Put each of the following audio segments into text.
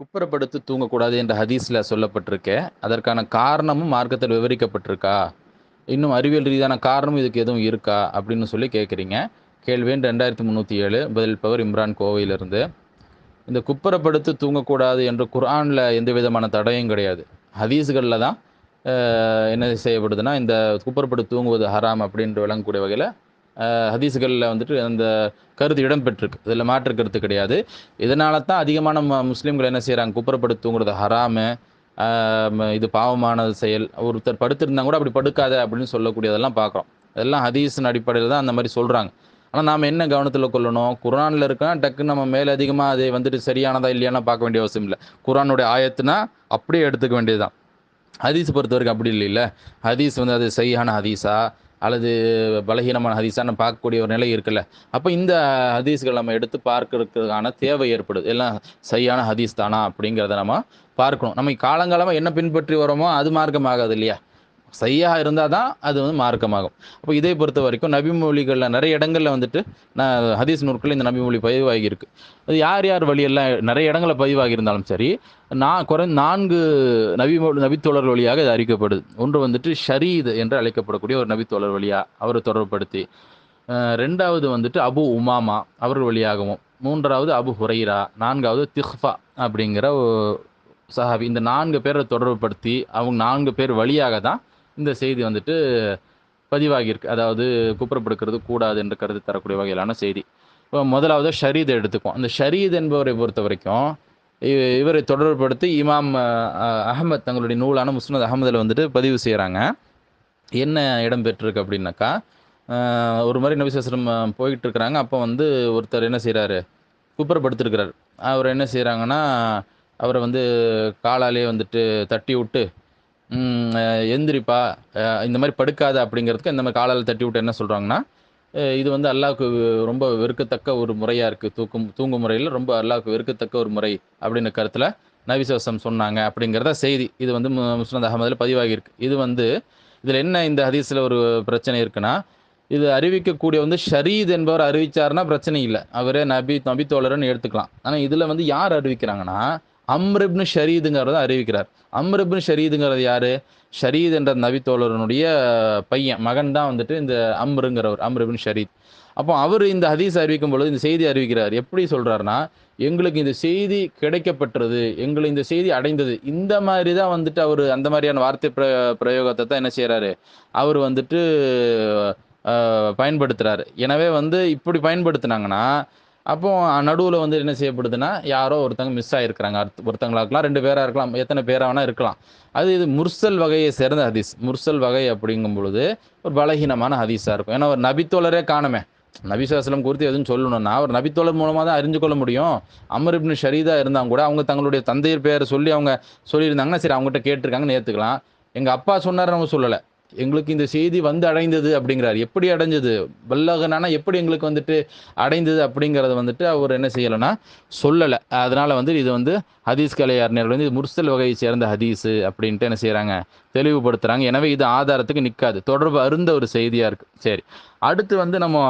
குப்புறப்படுத்து தூங்கக்கூடாது என்ற ஹதீஸ்ல சொல்லப்பட்டிருக்கே. அதற்கான காரணமும் மார்க்கத்தில் விவரிக்கப்பட்டிருக்கா? இன்னும் அறிவியல் ரீதியான காரணமும் இதுக்கு எதுவும் இருக்கா? அப்படின்னு சொல்லி கேட்குறீங்க. கேள்வி எண் 2307 பதிலளிப்பவர் இம்ரான் கோவையிலிருந்து. இந்த குப்புறப்படுத்து தூங்கக்கூடாது என்று குர்ஆன்ல எந்த விதமான தடையும் கிடையாது. ஹதீஸ்கள்ல தான் என்ன செய்யப்படுதுன்னா, இந்த குப்புறப்படுத்து தூங்குவது ஹராம் அப்படின்று விளங்கக்கூடிய வகையில ஹதீஸ்கள்ல வந்துட்டு அந்த கருத்து இடம்பெற்றிருக்கு. இதில மாற்று கருத்து கிடையாது. இதனால தான் அதிகமான முஸ்லிம்கள் என்ன செய்றாங்க, குப்புறப்படுத்து தூங்குறது ஹராமு, ஆ இது பாவமான செயல். ஒருத்தர் படுத்திருந்தா கூட அப்படி படுக்காத அப்படின்னு சொல்லக்கூடியதெல்லாம் பார்க்குறோம். இதெல்லாம் ஹதீஸின் அடிப்படையில தான் அந்த மாரி சொல்றாங்க. ஆனா நாம என்ன கவனத்தில கொள்ளணும், குர்ஆன்ல இருக்கா டக்குன்னு நம்ம மேலதிகமா அது வந்துட்டு சரியானதா இல்லையான்னு பார்க்க வேண்டிய அவசியம் இல்ல. குர்ஆனுடைய ஆயத்துனா அப்படியே எடுத்துக்க வேண்டியது தான். ஹதீஸ் பொறுத்தவரைக்கும் அப்படி இல்லைல்ல. ஹதீஸ் வந்து அது சஹீஹான ஹதீஸா? அல்லது பலகீனமான ஹதீஸான்னு பார்க்கக்கூடிய ஒரு நிலை இருக்குல்ல. அப்ப இந்த ஹதீஸ்கள நம்ம எடுத்து பார்க்கிறதுக்கான தேவை ஏற்படுது. எல்லாம் சஹீஹான ஹதீஸ் தானா? அப்படிங்கிறத நம்ம பார்க்கணும். நம்ம காலங்காலமா என்ன பின்பற்றி வரோமோ, அது மார்க்கமாகாது இல்லையா? சஹீஹா இருந்தா தான் அது வந்து மார்க்கமாகும். அப்ப இதை பொறுத்தவரைக்கும் நபி மொழிகள்ல நெறைய இடங்கள்ல வந்துட்டு ஹதீஸ் நூற்கள்ல இந்த நபி மொழி பதிவாகியிருக்கு. அது யார் யார் வழியெல்லாம் நெறைய இடங்கள்ல பதிவாகி இருந்தாலும் சரி, நான் 4 நபித்தோழர் வழியாக இது அறிவிக்கப்படுது. ஒன்று வந்துட்டு ஷரீத் என்று அழைக்கப்படக்கூடிய ஒரு நபித்தோழர் வழியா அவர தொடர்புபடுத்தி, 2வது வந்துட்டு அபு உமாமா அவர்கள் வழியாகவும், 3வது அபு ஹுரைரா, 4வது திஹ்ஃபா அப்படிங்கிற சஹாபி. இந்த 4 பேர தொடர்புபடுத்தி, அவங்க 4 பேர் வழியாக தான் இந்த செய்தி வந்துட்டு பதிவாகியிருக்கு. அதாவது குப்புறப்படுக்கிறது கூடாது என்று கருத்து தரக்கூடிய வகையிலான செய்தி. இப்போ முதலாவது ஷரீத எடுத்துக்குவோம். அந்த ஷரீத் என்பவரை பொறுத்தவரைக்கும், இ இவரை தொடர்புபடுத்தி இமாம் அஹ்மத் தங்களுடைய நூலான முஸ்னத் அஹ்மதுல வந்துட்டு பதிவு செய்றாங்க. என்ன இடம் பெற்றிருக்கு அப்படின்னாக்கா, ஒரு முறை நபி ஸல்லல்லாஹு அலைஹி வஸல்லம் போயிட்டு இருக்கிறாங்க. அப்போ வந்து ஒருத்தர் என்ன செய்றாரு, குப்புறப்படுத்திருக்கிறாரு. அவர் என்ன செய்றாங்கன்னா, அவர வந்து காலாலேயே வந்துட்டு தட்டிவுட்டு, எந்திரிப்பா, இந்த மாரி படுக்காத அப்படிங்கிறதுக்கு இந்த மாரி காலால தட்டிவிட்டு என்ன சொல்றாங்கன்னா, இது வந்து அல்லாஹ்வுக்கு ரொம்ப வெறுக்கத்தக்க ஒரு முறையா இருக்கு. தூங்கும் முறையில ரொம்ப அல்லாஹ்வுக்கு வெறுக்கத்தக்க ஒரு முறை அப்படின்ற கருத்துல நபி ஸல்லல்லாஹு அலைஹி வஸல்லம் சொன்னாங்க அப்படிங்கிறத செய்தி. இது வந்து முஸ்னத் அஹ்மதுல பதிவாகியிருக்கு. இது வந்து இதுல என்ன இந்த ஹதீஸ்ல ஒரு பிரச்சனை இருக்குன்னா, இது அறிவிக்கக்கூடிய வந்து ஷரீத் என்பவர் அறிவிச்சாருன்னா பிரச்சனை இல்ல. அவரே நபித்தோழர்ன்னு எடுத்துக்கலாம். ஆனா இதுல வந்து யார் அறிவிக்கிறாங்கன்னா, அம்ர் இப்னு ஷரீதுங்கிறத அறிவிக்கிறார். அம்ர் இப்னு ஷரீதுங்கிறது யாரு? ஷரீத் என்ற நபித்தோழருடைய பையன், மகன் தான் வந்துட்டு இந்த அம்ருங்கிறவர். அம்ர் இப்னு ஷரீத். அப்போ அவரு இந்த ஹதீஸ் அறிவிக்கும் பொழுது இந்த செய்தி அறிவிக்கிறார். எப்படி சொல்றாருன்னா, எங்களுக்கு இந்த செய்தி கிடைக்கப்பெற்றது. எங்கள இந்த செய்தி அடைந்தது. இந்த மாரி தான் வந்துட்டு அவரு அந்த மாரியான வார்த்தை பிரயோகத்த தான் என்ன செய்றாரு, அவரு வந்துட்டு அ பயன்படுத்துறாரு. எனவே வந்து இப்படி பயன்படுத்துனாங்கன்னா, அப்போ நடுவுல வந்து என்ன செய்யப்படுதுன்னா, யாரோ ஒருத்தங்க மிஸ் ஆயிருக்கிறாங்க. ஒருத்தங்களா இருக்கலாம், 2 பேரா இருக்கலாம், எத்தன பேரா வேணா இருக்கலாம். இது முர்சல் வகையை சேர்ந்த ஹதீஸ். முர்சல் வகை அப்படிங்கும் பொழுது, ஒரு பலகீனமான ஹதீஸா இருக்கும். ஏன்னா, ஒரு நபித்தோழரே காணோமே! நபி ஸல்லல்லாஹு அலைஹி வஸல்லம் குறித்து எதுவும் சொல்லணும்னா, ஒரு நபித்தோழர் மூலமா தான் அறிஞ்சு கொள்ள முடியும். அம்ர் இப்னு ஷரீதா இருந்தா கூட, அவங்க தங்களுடைய தந்தையர் பெயர சொல்லி அவங்க சொல்லியிருந்தாங்கன்னா, சரி அவங்ககிட்ட கேட்டுருக்காங்கன்னு ஏத்துக்கலாம். எங்க அப்பா சொன்னாருன்னு அவங்க சொல்லல. எங்களுக்கு இந்த செய்தி வந்து அடைந்தது அப்படிங்கிறாரு. எப்படி அடைஞ்சது? பல்லகனானா எப்படி எங்களுக்கு வந்துட்டு அடைந்தது அப்படிங்கிறத வந்துட்டு அவர் என்ன செய்யலன்னா, சொல்லல. அதனால வந்து இது வந்து ஹதீஸ் கலை அறிஞர்கள் வந்து இது முர்சல் வகையை சேர்ந்த ஹதீஸு அப்படின்ட்டு என்ன செய்றாங்க, தெளிவுபடுத்துறாங்க. எனவே இது ஆதாரத்துக்கு நிக்காது. தொடர்பு அருந்த ஒரு செய்தியா இருக்கு. சரி. அடுத்து வந்து நம்ம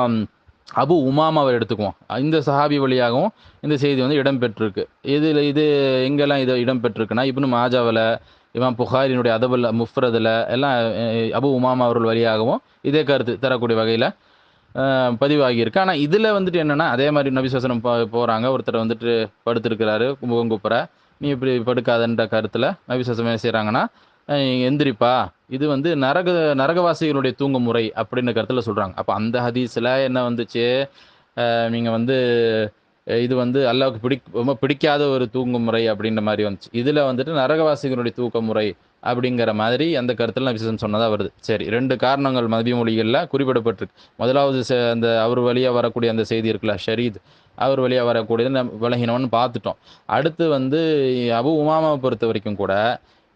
அபு உமாமாவ எடுத்துக்குவோம். இந்த சஹாபி வழியாகவும் இந்த செய்தி வந்து இடம்பெற்றிருக்கு. இது எங்கெல்லாம் இது இடம்பெற்றிருக்குன்னா, இப்னு மாஜாவுல, இமாம் புகாரியினுடைய அதபுல் முஃப்ரதுல எல்லாம் அபு உமாமா அவர்கள் வழியாகவும் இதே கருத்து தரக்கூடிய வகையில பதிவாகியிருக்கு. ஆனா இதுல வந்துட்டு என்னன்னா, அதே மாரி நபி ஸல்லல்லாஹு அலைஹி வஸல்லம் போறாங்க. ஒருத்தர் வந்துட்டு படுத்திருக்கிறாரு. முகம் குப்புற. "நீ இப்படி படுக்காதன்ற" கருத்துல நபி ஸல்லல்லாஹு அலைஹி வஸல்லம் என்ன செய்றாங்கன்னா, "அ எந்திரிப்பா. இது வந்து நரகவாசிகளுடைய தூங்கும் முறை" அப்படின்னு கருத்துல சொல்றாங்க. அப்ப அந்த ஹதீஸ்ல என்ன வந்துச்சு, நீங்க வந்து இது வந்து அல்லாஹ்வுக்கு ரொம்ப பிடிக்காத ஒரு தூங்கும் முறை அப்படின்ற மாரி வந்துச்சு. இதுல வந்துட்டு நரகவாசிகளுடைய தூக்க முறை அப்படிங்கிற மாதிரி அந்த கருத்துல நபி ஸல்லல்லாஹு அலைஹி வஸல்லம் சொன்னதா வருது. சரி 2 காரணங்கள் நபி மொழிகள்ல குறிப்பிடப்பட்டிருக்கு. முதலாவது அந்த அவர் வழியா வரக்கூடிய அந்த செய்தி இருக்குல்ல, ஷரீத். அவர் வழியா வரக்கூடியது பலகீனம்னு பார்த்துட்டோம். அடுத்து வந்து அபு உமாமாவ பொறுத்தவரைக்கும் கூட,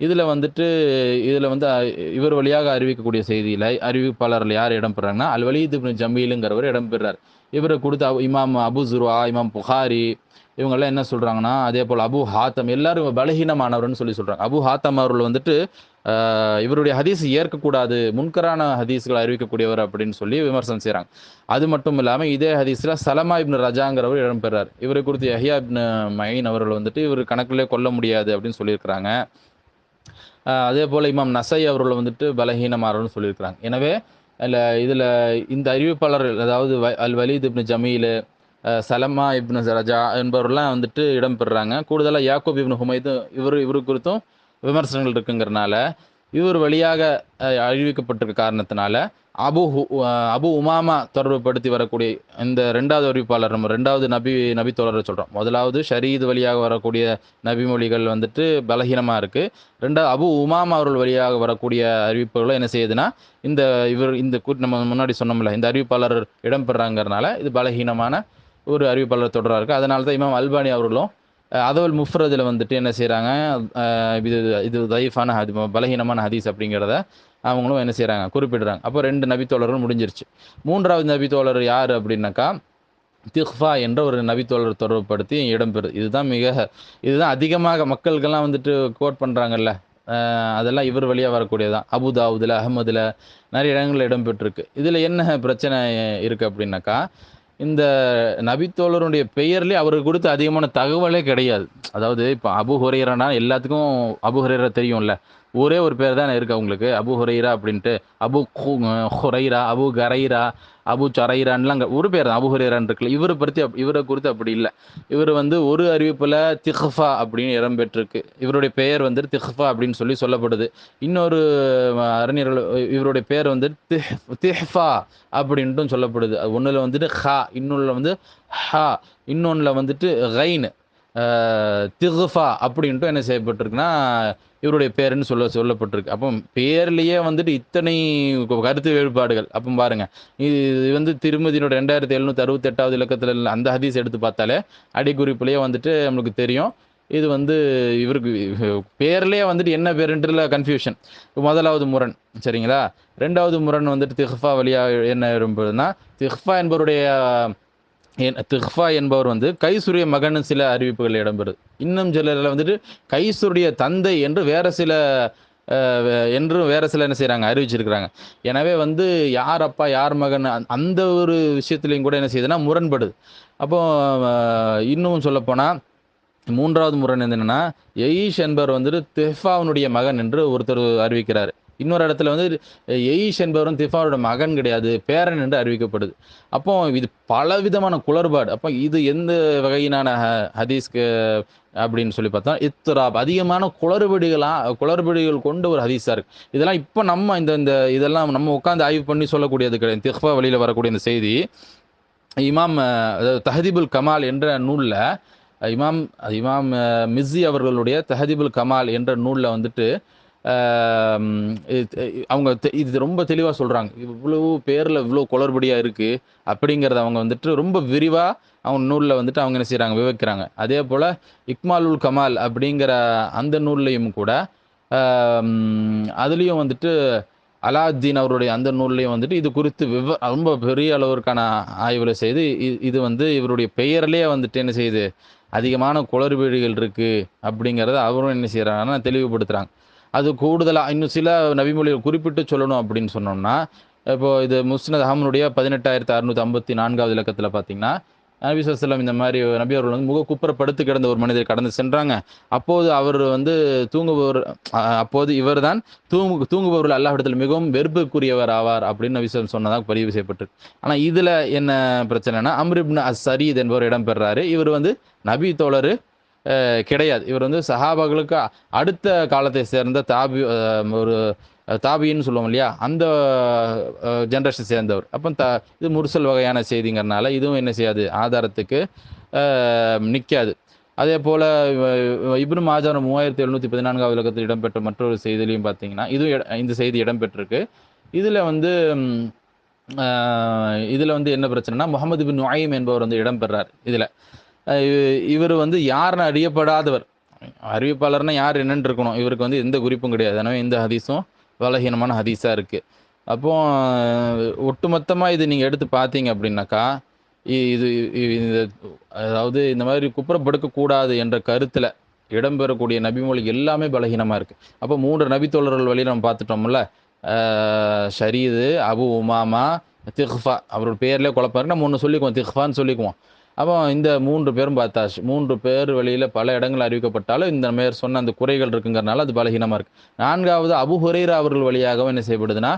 இதுல வந்துட்டு இதுல வந்து இவர் வழியாக அறிவிக்கக்கூடிய செய்தியில அறிவிப்பாளர்ல யார் இடம்பெறாங்கன்னா, அல் வலீத் இப்னு ஜமீல்ங்கிறவர் இடம்பெறார். இவர குடுத்த இமாம் அபு ஜுர்ஆ, இமாம் புகாரி இவங்கலாம் என்ன சொல்றாங்கன்னா, அதேபோல அபு ஹாத்தம் எல்லாரும் பலகீனமானவர்ன்னு சொல்லி சொல்றாங்க. அபு ஹாத்தம் அவர்கள் வந்துட்டு இவருடைய ஹதீஸ் ஏற்கக்கூடாது, முன்கரான ஹதீஸ்களை அறிவிக்கக்கூடியவர் அப்படின்னு சொல்லி விமர்சனம் செய்கிறாங்க. அது மட்டும் இல்லாமல் இதே ஹதீஸில் சலமா இப்னு ரஜாங்கிறவர் இடம்பெறார். இவரை குறித்து யஹ்யா இப்னு மயின் அவர்கள் வந்துட்டு இவர் கணக்கிலே கொள்ள முடியாது அப்படின்னு சொல்லியிருக்கிறாங்க. அதே போல் இமாம் நசை அவர்கள் வந்துட்டு பலஹீனமானவர்னு சொல்லியிருக்கிறாங்க. எனவே இதில் இந்த அறிவிப்பாளர்கள், அதாவது அல் வலீத் இப்னு ஜமீல், சலமா இப்னு ரஜா என்பவரெல்லாம் வந்துட்டு இடம்பெறாங்க. கூடுதலாக யாக்கூப் இப்னு ஹுமைது இவரு குறித்தும் விமர்சனங்கள் இருக்குங்கிறனால இவர் வழியாக அறிவிக்கப்பட்டிருக்க காரணத்தினால அபு உமாமா தொடர்புபடுத்தி வரக்கூடிய இந்த ரெண்டாவது அறிவிப்பாளர், நம்ம ரெண்டாவது நபி தோழரை சொல்கிறோம். முதலாவது ஷரீத் வழியாக வரக்கூடிய நபிமொழிகள் வந்துட்டு பலகீனமாக இருக்குது. ரெண்டாவது அபு உமாமா அவர்கள் வழியாக வரக்கூடிய அறிவிப்புகளை என்ன செய்யுதுன்னா இந்த நம்ம முன்னாடி சொன்னோம்ல, இந்த அறிவிப்பாளர் இடம்பெறாங்கிறனால இது பலகீனமான ஒரு அறிவிப்பாளர் தொடராக இருக்குது. அதனால தான் இமாம் அல்பானி அவர்களும் அதவல் முஃப்ரதில் வந்துட்டு என்ன செய்கிறாங்க, இது தைஃபான பலகீனமான ஹதீஸ் அப்படிங்கிறத அவங்களும் என்ன செய்கிறாங்க, குறிப்பிடுறாங்க. அப்போ 2 நபித்தோழரும் முடிஞ்சிருச்சு. 3வது நபித்தோழர் யார் அப்படின்னாக்கா திஹ்ஃபா என்ற ஒரு நபித்தோழர் தொடர்புபடுத்தி இடம்பெறுது. இதுதான் அதிகமாக மக்களுக்கெல்லாம் வந்துட்டு கோட் பண்ணுறாங்கல்ல, அதெல்லாம் இவர் வழியாக வரக்கூடியதான். அபுதாவுதில், அஹமதில் நிறைய இடங்களில் இடம்பெற்றிருக்கு. இதில் என்ன பிரச்சனை இருக்குது அப்படின்னாக்கா, இந்த நபித்தோழருடைய பெயர்லேயே அவருக்கு கொடுத்த அதிகமான தகவலே கிடையாது. அதாவது இப்போ அபு ஹுரைரானா எல்லாத்துக்கும் அபு ஹுரைரா தெரியும்ல, ஒரே ஒரு பேர் தான் இருக்குது அவங்களுக்கு, அபு ஹுரைரா அப்படின்ட்டு. அபு ஹுரைரா, அபு கரைரா, அபு சரைரான்லாம் ஒரு பேர் தான், அபு ஹுரைரான் இருக்குல்ல. இவரை குறித்து அப்படி இல்லை. இவர் வந்து ஒரு அறிவிப்பில் திஹ்ஃபா அப்படின்னு இடம்பெற்றிருக்கு. இவருடைய பெயர் வந்து திஹ்ஃபா அப்படின்னு சொல்லப்படுது. இன்னொரு அறிஞர்கள் இவருடைய பேர் வந்து திஹ்ஃபா அப்படின்ட்டும் சொல்லப்படுது. ஒன்றில் வந்துட்டு ஹா, இன்னொன்றில் வந்து ஹா, இன்னொன்றில் வந்துட்டு கைன், திஹ்ஃபா அப்படின்ட்டு என்ன செய்யப்பட்டிருக்குன்னா இவருடைய பேருன்னு சொல்லப்பட்டிருக்கு. அப்போ பேர்லேயே வந்துட்டு இத்தனை கருத்து வேறுபாடுகள். அப்போ பாருங்க, இது வந்து திருமதியினோட 2768வது இலக்கத்தில் அந்த ஹதீஸ் எடுத்து பார்த்தாலே அடிக்குறிப்புலேயே வந்துட்டு நம்மளுக்கு தெரியும். இது வந்து இவருக்கு பேர்லேயே வந்துட்டு என்ன பேருன்றதுல கன்ஃபியூஷன். முதலாவது முரண், சரிங்களா. 2வது முரண் வந்துட்டு திஹ்ஃபா வழியாக என்ன இருப்பதுன்னா, திஹ்ஃபா என்பவர் வந்து கைசுரிய மகன் சில அறிவிப்புகள் இடம்பெறுது. இன்னும் சிலரில் வந்துட்டு கைசுரிய தந்தை என்று வேற சில என்ன செய்கிறாங்க, அறிவிச்சிருக்கிறாங்க. எனவே வந்து யார் அப்பா யார் மகன் அந்த ஒரு விஷயத்துலையும் கூட என்ன செய்யுதுன்னா முரண்படுது. அப்போ இன்னும் சொல்லப்போனால் 3வது முரண் என்னென்னா, எயிஷ் என்பவர் வந்துட்டு திஹ்ஃபாவுடைய மகன் என்று ஒருத்தர் அறிவிக்கிறார். இன்னொரு இடத்துல வந்து எயிஷ் என்பவரும் திஃபாவோட மகன் கிடையாது, பேரன் என்று அறிவிக்கப்படுது. அப்போ இது பலவிதமான குளறுபாடு. அப்போ இது எந்த வகையினான ஹதீஸ்க்கு அப்படின்னு சொல்லி பார்த்தா இத்ராப், அதிகமான குளறுபடிகள் கொண்ட ஒரு ஹதீஸாக இருக்குது. இதெல்லாம் இப்போ நம்ம இதெல்லாம் நம்ம உட்காந்து ஆய்வு பண்ணி சொல்லக்கூடியது கிடையாது. திஹ்ஃபா வழியில் வரக்கூடிய இந்த செய்தி இமாம் தஹதீபுல் கமால் என்ற நூலில் இமாம் மிஸ்ஸி அவர்களுடைய தஹதீபுல் கமால் என்ற நூலில் வந்துட்டு அவங்க இது ரொம்ப தெளிவாக சொல்கிறாங்க. இவ்வளவு பேரில் இவ்வளோ குளறுபடியாக இருக்குது அப்படிங்கிறத அவங்க வந்துட்டு ரொம்ப விரிவாக அவங்க நூலில் வந்துட்டு அவங்க என்ன செய்கிறாங்க, விவரிக்கிறாங்க. அதே போல் இக்மாலுல் கமால் அப்படிங்கிற அந்த நூல்லையும் கூட அதுலேயும் வந்துட்டு அலாவுத்தீன் அவருடைய அந்த நூல்லையும் வந்துட்டு இது குறித்து ரொம்ப பெரிய அளவிற்கான ஆய்வுகளை செய்து இது வந்து இவருடைய பெயர்லேயே வந்துட்டு என்ன செய்யுது, அதிகமான குளறுபடிகள் இருக்குது அப்படிங்கிறத அவரும் என்ன செய்கிறாங்கன்னா தெளிவுபடுத்துகிறாங்க. அது கூடுதலாக இன்னும் சில நபிமொழிகள் குறிப்பிட்டு சொல்லணும் அப்படின்னு சொன்னோம்னா, இப்போது இது முஸ்னத் அஹ்மதுடைய 18654வது இலக்கத்தில் பார்த்தீங்கன்னா, நபி ஸல்லல்லாஹு அலைஹி வஸல்லம் இந்த மாதிரி நபி அவர்கள் வந்து முகக்குப்புறப்படுத்து கிடந்த ஒரு மனிதர் கடந்து சென்றாங்க. அப்போது அவர் வந்து அப்போது இவர் தான் தூங்குபவர்கள் அல்லாஹ்விடத்தில் மிகவும் வெறுப்புக்குரியவர் ஆவார் அப்படின்னு நபி ஸல்லல்லாஹு அலைஹி வஸல்லம் சொன்னதாக பதிவு செய்யப்பட்டிருக்கு. ஆனால் இதில் என்ன பிரச்சனைனா, அம்ர் இப்னு அஸ்-ஸரீத் என்பவர் இடம்பெறாரு. இவர் வந்து நபி தோழர் கிடையாது. இவர் வந்து சஹாபாக்களுக்கு அடுத்த காலத்தை சேர்ந்த ஒரு தாபின்னு சொல்லுவோம் இல்லையா, அந்த ஜென்ரேஷன் சேர்ந்தவர். அப்போ இது முர்சல் வகையான செய்திங்கிறனால இதுவும் என்ன செய்யாது, ஆதாரத்துக்கு நிற்காது. அதே போல் இப்னு மாஜா 3714வது இலக்கத்தில் இடம்பெற்ற மற்றொரு செய்தியிலையும் பார்த்தீங்கன்னா இந்த செய்தி இடம்பெற்றிருக்கு. இதில் வந்து என்ன பிரச்சனைனா, முஹம்மது பின் நுஐம் என்பவர் வந்து இடம்பெறார். இவர் வந்து யாருன்னு அறியப்படாதவர். அறிவிப்பாளர்னா யார் என்னன்னு இருக்கணும், இவருக்கு வந்து எந்த குறிப்பும் கிடையாது. எனவே இந்த ஹதீஸும் பலகீனமான ஹதீஸாக இருக்குது. அப்போ ஒட்டுமொத்தமாக இது நீங்கள் எடுத்து பார்த்தீங்க அப்படின்னாக்கா, அதாவது இந்த மாதிரி குப்புறப்படுக்கக்கூடாது என்ற கருத்தில் இடம்பெறக்கூடிய நபிமொழி எல்லாமே பலகீனமாக இருக்குது. அப்போ 3 நபித்தோழர்கள் வழி நம்ம பார்த்துட்டோம்ல. ஷரீது, அபு உமாமா, திஹ்ஃபா. அவரோட பேர்லேயே குழப்பம் இருக்கு. நம்ம ஒன்று சொல்லிக்குவோம், திஹ்ஃபான்னு சொல்லிக்குவோம். அப்போ இந்த 3 பேரும் பார்த்தாச்சு. 3 பேர் வழியில பல இடங்கள் அறிவிக்கப்பட்டாலும், இந்த மேற் சொன்ன அந்த குறைகள் இருக்குங்கிறனால அது பலகீனமா இருக்கு. 4வது அபூ ஹுரைரா அவர்கள் வழியாகவும் என்ன செய்யப்படுதுன்னா,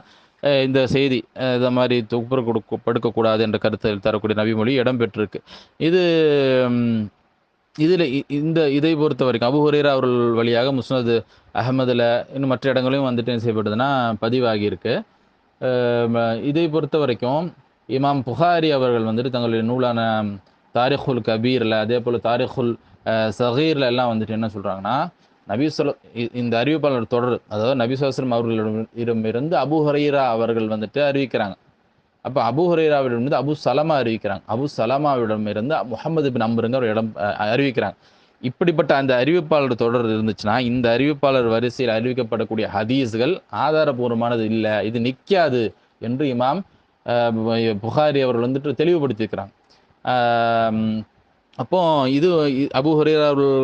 இந்த செய்தி இந்த மாரி படுக்கக்கூடாது என்ற கருத்தை தரக்கூடிய நபிமொழி இடம்பெற்றிருக்கு. இது ம் இதில இந்த இதை பொறுத்தவரைக்கும் அபூ ஹுரைரா அவர்கள் வழியாக முஸ்னது அஹமதுல இன்னும் மற்ற இடங்களையும் வந்துட்டு என்ன செய்யப்படுதுன்னா, பதிவாகியிருக்கு. அ ம இதை பொறுத்தவரைக்கும் இமாம் புகாரி அவர்கள் வந்துட்டு தங்களுடைய நூலான தாரிகுல் கபீர்ல, அதேபோல தாரிகுல் சகீர்ல எல்லாம் வந்துட்டு என்ன சொல்றாங்கன்னா, நபி ஸல்ல இந்த அறிவிப்பாளர் தொடர், அதாவது நபி ஸல்லல்லாஹு அலைஹி வஸல்லம் அவர்களிடமிருந்து அபூ ஹுரைரா அவர்கள் வந்துட்டு அறிவிக்கிறாங்க. அப்ப அபூ ஹுரைராவிடமிருந்து அபூ சலமா அறிவிக்கிறாங்க. அபூ சலமாவிடமிருந்து முஹம்மது இப்னு அம்ருங்கிற ஒரு இடம் அறிவிக்கிறாங்க. இப்படிப்பட்ட அந்த அறிவிப்பாளர் தொடர் இருந்துச்சுன்னா, இந்த அறிவிப்பாளர் வரிசையில் அறிவிக்கப்படக்கூடிய ஹதீஸ்கள் ஆதாரபூர்வமானது இல்ல. இது நிக்காது என்று இமாம் அ புகாரி அவர்கள் வந்துட்டு தெளிவுபடுத்தியிருக்கிறாங்க. ஆம், அப்போ இது அபூ ஹுரைரா அவர்கள்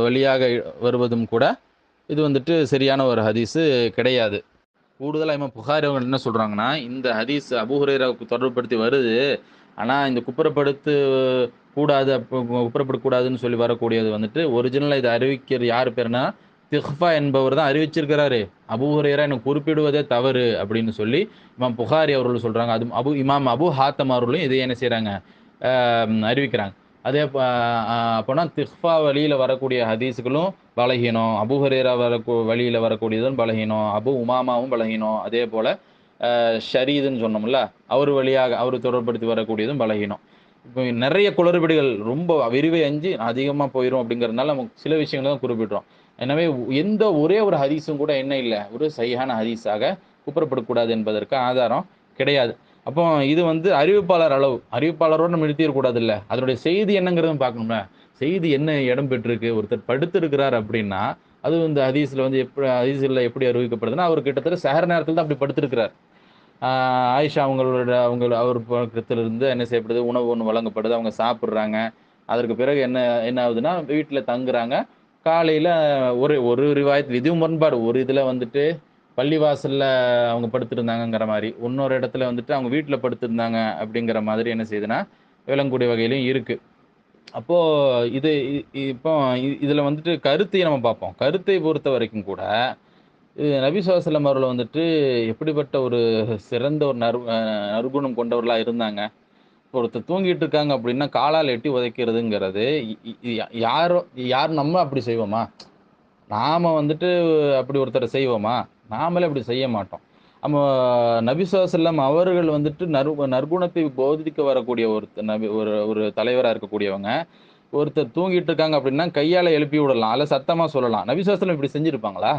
வழியாக வருவதும் கூட, இது வந்துட்டு சரியான ஒரு ஹதீஸு கிடையாது. கூடுதலா இமாம் புகாரி அவங்க என்ன சொல்றாங்கன்னா, இந்த ஹதீஸ் அபூ ஹுரைராவுக்கு தொடர்புபடுத்தி வருது. ஆனா, இந்த கூடாது குப்புறப்படக்கூடாதுன்னு சொல்லி வரக்கூடியது வந்துட்டு, ஒரிஜினலா இத அறிவிக்கிற யார் பேருனா, திஹ்ஃபா என்பவர் தான் அறிவிச்சிருக்கிறாரு. அபூ ஹுரைரா எனக்கு குறிப்பிடுவதே தவறு அப்படின்னு சொல்லி இமாம் புகாரி அவர்கள் சொல்றாங்க. அது இமாம் அபூ ஹாத்தம் அவர்களும் இதை என்ன செய்றாங்க, அ அறிவிக்கிறாங்க. அதே அப்போனா திஹ்ஃபா வழியில வரக்கூடிய ஹதீஸ்களும் பலகீனம். அபூ ஹுரைரா வழியில வரக்கூடியதும் பலகீனம். அபூ உமாமாவும் பலகீனம். அதேபோல ஷரீதுன்னு சொன்னோம்ல, அவர் வழியாக அவர் தொடர்படுத்தி வரக்கூடியதும் பலகீனம். இப்போ நெறைய குளறுபடிகள் ரொம்ப விரிவை அஞ்சு அதிகமா போயிரும் அப்படிங்கிறதுனால, நம்ம சில விஷயங்கள தான் குறிப்பிடுறோம். எனவே எந்த ஒரே ஒரு ஹதீஸும் கூட என்ன இல்ல, ஒரு சஹீஹான ஹதீஸாக கூறப்படக்கூடாது என்பதற்கு ஆதாரம் கிடையாது. அப்போ இது வந்து அறிவிப்பாளர் அளவு. அறிவிப்பாளரோட நம்ம நிறுத்திறக்கூடாதுல்ல. அதனுடைய செய்தி என்னங்கிறதும் பார்க்கணும்ல. செய்தி என்ன இடம் பெற்றிருக்கு? ஒருத்தர் படுத்திருக்கிறார் அப்படின்னா, அது இந்த ஹதீஸ்ல வந்து ஹதீஸ்ல எப்படி அறிவிக்கப்படுதுன்னா, அவர் கிட்டத்தட்ட சஹர் நேரத்தில தான் அப்படி படுத்திருக்கிறார். ஆ ஆயிஷா அவர் பக்கத்திலிருந்து என்ன செய்யப்படுது, உணவு ஒண்ணு வழங்கப்படுது. அவங்க சாப்பிடுறாங்க. அதற்கு பிறகு என்ன என்ன ஆகுதுன்னா, வீட்ல தங்குறாங்க. காலையில ஒரு ஒரு ரிவாயத் விதி முரண்பாடு. ஒரு இதுல வந்துட்டு பள்ளிவாசல்ல அவங்க படுத்திருந்தாங்கங்கிற மாரி. இன்னொரு இடத்துல வந்துட்டு அவங்க வீட்ல படுத்திருந்தாங்க அப்படிங்கிற மாதிரி என்ன செய்யுதுன்னா, விளங்கக்கூடிய வகையிலும் இருக்கு. அப்போ இது இப்போ இதுல வந்துட்டு கருத்தையும் நம்ம பார்ப்போம். கருத்தை பொறுத்தவரைக்கும் கூட, நபி ஸல்லல்லாஹு அலைஹி வஸல்லம் அவர்கள் வந்துட்டு எப்படிப்பட்ட ஒரு சிறந்த ஒரு நற்குணம் கொண்டவர்களா இருந்தாங்க. ஒருத்தர் தூங்கிட்டு இருக்காங்க அப்படின்னா, காலால எட்டி உதைக்கிறதுங்கிறது, இ இ யாரோ யார் நம்ம அப்படி செய்வோமா? நாம வந்துட்டு அப்படி ஒருத்தர செய்வோமா? நாமளே அப்படி செய்ய மாட்டோம். நம்ம நபி ஸல்லல்லாஹு அலைஹி வஸல்லம் அவர்கள் வந்துட்டு நற்குணத்தை போதிக்க வரக்கூடிய ஒரு ஒரு தலைவரா இருக்கக்கூடியவங்க, ஒருத்தர் தூங்கிட்டு இருக்காங்க அப்படின்னா, கையால எழுப்பி விடலாம். அல்ல சத்தமா சொல்லலாம். நபி ஸல்லல்லாஹு அலைஹி வஸல்லம் இப்படி செஞ்சிருப்பாங்களா?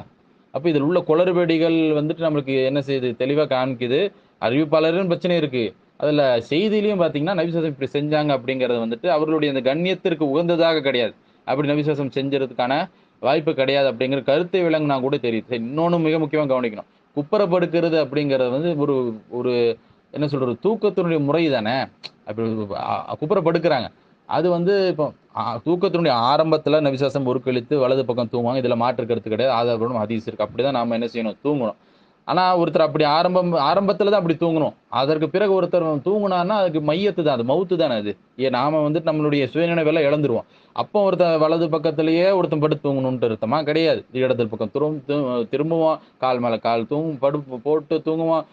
அப்ப இதில் உள்ள குளறுபடிகள் வந்துட்டு நம்மளுக்கு என்ன செய்யுது? தெளிவா காண்பிக்குது. அறிவிப்பாளரும் பிரச்சனை இருக்கு. அதுல செய்தியிலயும் பார்த்தீங்கன்னா, நபி ஸல்லல்லாஹு அலைஹி வஸல்லம் இப்படி செஞ்சாங்க அப்படிங்கிறது வந்துட்டு, அவர்களுடைய அந்த கண்ணியத்திற்கு உகந்ததாக கிடையாது. அப்படி நபி ஸல்லல்லாஹு அலைஹி வஸல்லம் செஞ்சறதுக்கான வாய்ப்பு கிடையாது அப்படிங்கிற கருத்தை விளங்குனா கூட தெரியுது. சரி, இன்னொன்னு மிக முக்கியமா கவனிக்கணும். குப்புற படுக்கிறது அப்படிங்கிறது வந்து ஒரு ஒரு என்ன சொல்றது? தூக்கத்தினுடைய முறை தானே. அப்படி குப்புற படுக்குறாங்க. அது வந்து இப்போ தூக்கத்தினுடைய ஆரம்பத்தில நபி ஸல்லல்லாஹு அலைஹி வஸல்லம் ஒரு கழித்து வலது பக்கம் தூங்குவாங்க. இதுல மாற்று கருத்து கிடையாது. ஆதாரபூர்வமான ஹதீஸ் இருக்கு. அப்படிதான் நாம என்ன செய்யணும்? தூங்கணும். ஆனா, ஒருத்தர் அப்படி ஆரம்பத்தில தான் அப்படி தூங்கணும். அதற்கு பிறகு ஒருத்தர் தூங்குனார்னா, அதுக்கு மையத்து தான். அது மவுத்து தானே அது. நாம வந்துட்டு நம்மளுடைய சுயநினைவெல்லாம் இழந்துருவோம். அப்போ ஒருத்தன் வலது பக்கத்திலேயே ஒருத்தன் படுத்து தூங்கணுன்ட்டு அர்த்தமா? கிடையாது. இடது பக்கம் திரும்புவான். கால் மேல கால் போட்டு தூங்குவான்.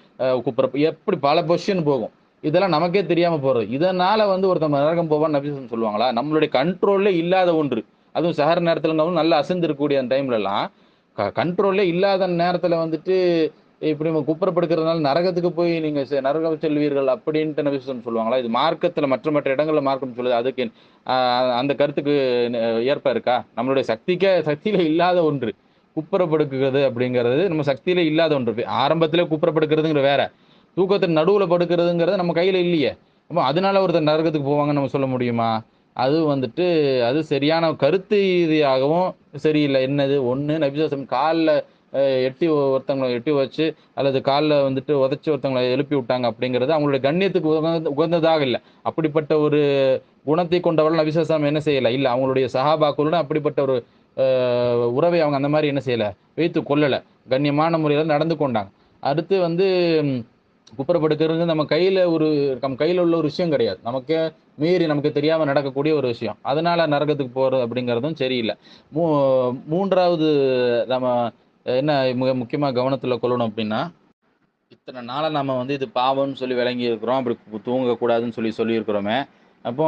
எப்படி பல பொசிஷன் போகும். இதெல்லாம் நமக்கே தெரியாம போறது. இதனால வந்து ஒருத்தன் நரகம் போவான்னு நபி சொல்லுவாங்களா? நம்மளுடைய கண்ட்ரோல்லே இல்லாத ஒன்று. அதுவும் சஹர் நேரத்திலங்கவும் நல்லா அசந்திருக்கக்கூடிய அந்த டைம்லலாம், கண்ட்ரோல்லே இல்லாத நேரத்தில வந்துட்டு, இப்படி குப்புறப்படுக்கிறதுனால நரகத்துக்கு போய் நீங்க நரகம் செல்வீர்கள் அப்படின்ட்டு நபி சொல்லுவாங்களா? இது மார்க்கத்தில மற்ற இடங்கள்ல மார்க்கம் சொல்லுது. அதுக்கு அ அந்த கருத்துக்கு ஏற்ப இருக்கா? நம்மளுடைய சக்தியில இல்லாத ஒன்று. குப்புறப்படுக்குறது அப்படிங்கிறது நம்ம சக்தியில இல்லாத ஒன்று. ஆரம்பத்திலே குப்புறப்படுக்கிறதுங்கிறது வேற. தூக்கத்தின் நடுவுல படுக்கிறதுங்கிறது நம்ம கையில இல்லையே. அப்ப அதனால ஒருத்தர் நரகத்துக்கு போவாங்கன்னு நம்ம சொல்ல முடியுமா? அது வந்துட்டு அது சரியான கருத்து ரீதியாகவும் சரியில்ல. என்னது? ஒண்ணு நபி ஸல்லல்லாஹு அலைஹி வஸல்லம் கால்ல ஒருத்தவங்கள எட்டி வச்சு, அல்லது கால்ல வந்துட்டு உதைச்சு ஒருத்தவங்கள எழுப்பி விட்டாங்க அப்படிங்கிறது அவங்களுடைய கண்ணியத்துக்கு உகந்ததாக இல்ல. அப்படிப்பட்ட ஒரு குணத்தை கொண்டவர்கள் நபி ஸல்லல்லாஹு அலைஹி வஸல்லம் என்ன செய்யல? இல்ல அவங்களுடைய சஹாபாக்களுடன் அப்படிப்பட்ட ஒரு உறவை அவங்க அந்த மாதிரி என்ன செய்யலை, வைத்து கொள்ளலை, கண்ணியமான முறையில் நடந்து கொண்டாங்க. அடுத்து வந்து குப்புறப்படுக்கிறது நம்ம கையில் உள்ள ஒரு விஷயம் கிடையாது, நமக்கே மீறி நமக்கு தெரியாமல் நடக்கக்கூடிய ஒரு விஷயம். அதனால நரகத்துக்கு போகிறது அப்படிங்கிறதும் சரியில்லை. மூ மூன்றாவது நம்ம என்ன மிக முக்கியமாக கவனத்தில் கொள்ளணும் அப்படின்னா, இத்தனை நாளா நம்ம வந்து இது பாவம்ன்னு சொல்லி விளங்கி இருக்கிறோம். அப்படி தூங்கக்கூடாதுன்னு சொல்லியிருக்கிறோமே. அப்போ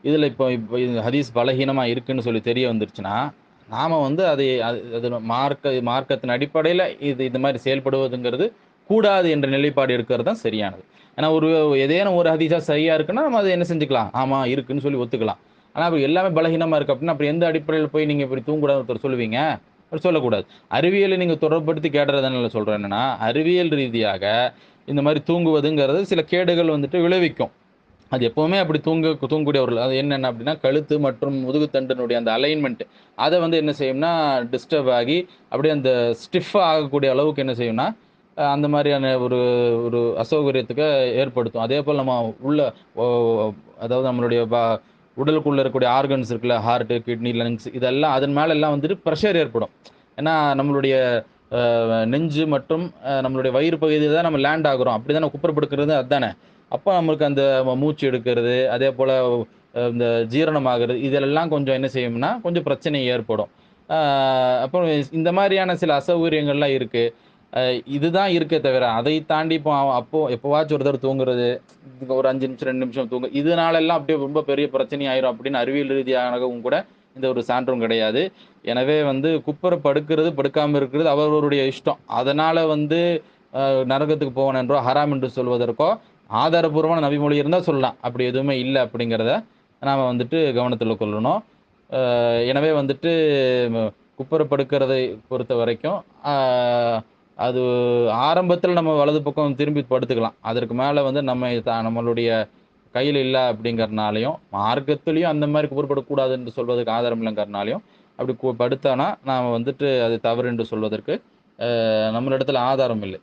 இதில இப்போ இப்போ இந்த ஹதீஸ் பலகீனமா இருக்குன்னு சொல்லி தெரிய வந்துருச்சுன்னா, நாம வந்து அதை அது அது மார்க்கத்தின் அடிப்படையில இது மாரி செயல்படுவதுங்கிறது கூடாது என்ற நிலைப்பாடு இருக்கிறது தான் சரியானது. ஏன்னா ஏதேனும் ஒரு ஹதீஸா சரியா இருக்குன்னா, நம்ம அத என்ன செஞ்சுக்கலாம். ஆமா இருக்குன்னு சொல்லி ஒத்துக்கலாம். ஆனா அப்ப எல்லாமே பலகீனமா இருக்கு அப்படின்னா, அப்புறம் எந்த அடிப்படையில போய் நீங்க இப்படி தூங்கக்கூடாதுன்னு ஒருத்தர் சொல்லுவீங்க? அப்படி சொல்லக்கூடாது. அறிவியலை நீங்க தொடர்புபடுத்தி கேட்டறதுனால சொல்றேன் என்னன்னா, அறிவியல் ரீதியாக இந்த மாரி தூங்குவதுங்கிறது சில கேடுகள் வந்துட்டு விளைவிக்கும். அது எப்பவுமே அப்படி தூங்கக்கூடியவர்கள் அது என்னென்ன அப்படின்னா, கழுத்து மற்றும் முதுகுத்தண்டினுடைய அந்த அலைன்மென்ட் அத வந்து என்ன செய்யும்னா, டிஸ்டர்ப் ஆகி அப்படியே அந்த ஸ்டிஃப்பா ஆகக்கூடிய அளவுக்கு என்ன செய்யும்னா, அந்த மாரியான ஒரு ஒரு அசௌகரியத்துக்கு ஏற்படுத்தும். அதேபோல நம்ம உள்ள ஒ அதாவது நம்மளுடைய உடலுக்குள்ள இருக்கக்கூடிய ஆர்கன்ஸ் இருக்குல்ல, ஹார்ட், கிட்னி, லங்ஸ் இதெல்லாம் அதன் மேல எல்லாம் வந்துட்டு பிரஷர் ஏற்படும். ஏன்னா, நம்மளுடைய நெஞ்சு மற்றும் நம்மளுடைய வயிறு பகுதியில தான் நம்ம லேண்ட் ஆகுறோம். அப்படிதானே குப்புறப்படுக்கிறது அதானே. அப்ப நமக்கு அந்த மூச்சு எடுக்கிறது, அதேபோல இந்த ஜீரணம் ஆகுறது, இதெல்லாம் கொஞ்சம் என்ன செய்யும்னா, கொஞ்சம் பிரச்சனை ஏற்படும். ஆ அப்புறம் இந்த மாரியான சில அசௌகரியங்கள்லாம் இருக்கு. அ இதுதான் இருக்கே தவிர, அதை தாண்டி இப்போ எப்பவாச்சும் ஒரு தடவ தூங்குறது, ஒரு 5 நிமிஷம், 2 நிமிஷம் இதனாலலாம் அப்படியே ரொம்ப பெரிய பிரச்சனை ஆயிரும் அப்படின்னு அறிவியல் ரீதியாகவும் கூட எந்த ஒரு சான்றும் கிடையாது. எனவே வந்து குப்புற படுக்கிறது, படுக்காம இருக்கிறது அவரவருடைய இஷ்டம். அதனால வந்து அ நரகத்துக்கு போவான் என்றோ, ஹராம் என்று சொல்வதற்கோ, ஆதாரபூர்வமான நபிமொழி இருந்தா சொல்லலாம். அப்படி எதுவுமே இல்ல அப்படிங்கிறத நாம வந்துட்டு கவனத்துல கொள்ளணும். எனவே வந்துட்டு ம குப்புற படுக்கிறதை பொறுத்தவரைக்கும், ஆ அது ஆரம்பத்தில நம்ம வலது பக்கம் திரும்பி படுத்துக்கலாம். அதற்கு மேல வந்து நம்மளுடைய கையில இல்ல அப்படிங்கிறனாலயும், மார்க்கத்திலயும் அந்த மாரி குப்புறப்படக்கூடாது என்று சொல்வதற்கு ஆதாரம் இல்லங்கிறனாலயும், அப்படி படுத்தானா, நாம வந்துட்டு அது தவறு என்று சொல்வதற்கு நம்மளிடத்துல ஆதாரம் இல்லை.